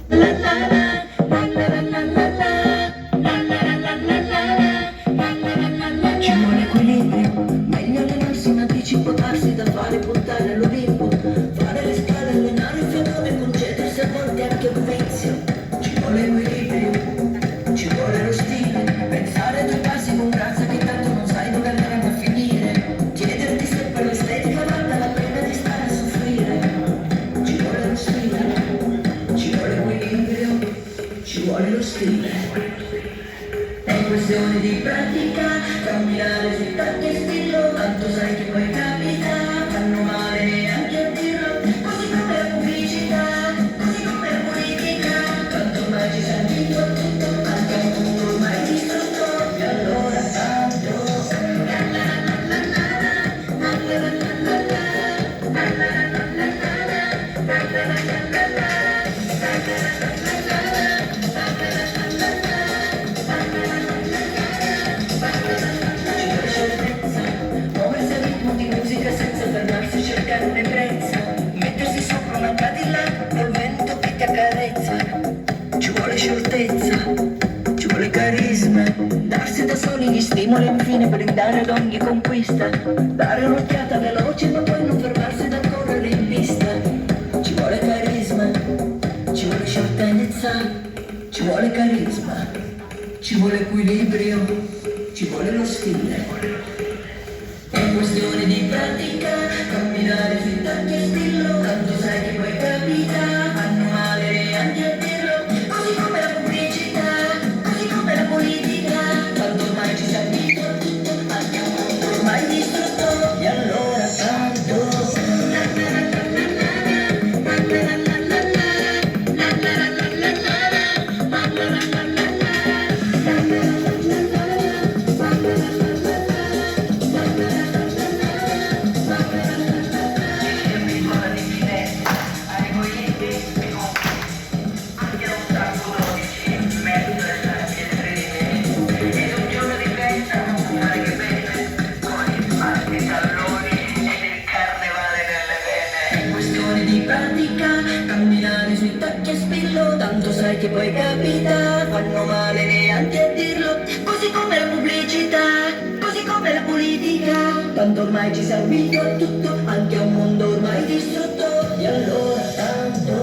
Ci vuole equilibrio, meglio allenarsi in anticipo, darsi da fare, puntare all'Olimpo, fare le scale, allenare il fiatone, concedersi a volte anche un vizio. Ci vuole equilibrio, ci vuole lo stile, pensare a due passi con grazia che tanto non sai dove andranno a finire, chiederti se per l'estetica valga la pena di stare a soffrire. Ci vuole lo stile, ci vuole equilibrio, ci vuole lo stile. È questione di pratica, camminare sui tacchi e stillo, tanto sai che poi capita, fanno male neanche a dirlo, così come la pubblicità, così come la politica, tanto ormai ci siamo abituati a tutto, anche a un mondo ormai distrutto, e allora tanto. Muoversi al ritmo di musica senza fermarsi, cercare un'ebbrezza, mettersi sopra una Cadillac col vento che ti accarezza. Ci vuole scioltezza, ci vuole carisma, darsi da soli gli stimoli e infine brindare ad ogni conquista, dare un'occhiata veloce ma poi non fermarsi da correre in pista. Ci vuole carisma, ci vuole scioltezza, ci vuole carisma, ci vuole equilibrio, ci vuole lo stile. È questione di pratica, camminare sui tacchi e stillo, tanto sai che poi capita, fanno male neanche a dirlo, così come la pubblicità, così come la politica, tanto ormai ci si abitua a tutto, anche a un mondo ormai distrutto, e allora tanto. È questione di pratica, camminare sui tacchi e spillo, tanto sai che poi capita, fanno male neanche a dirlo, così come la pubblicità, così come la politica, tanto ormai ci si abitua a tutto, anche a un mondo ormai distrutto, e allora tanto.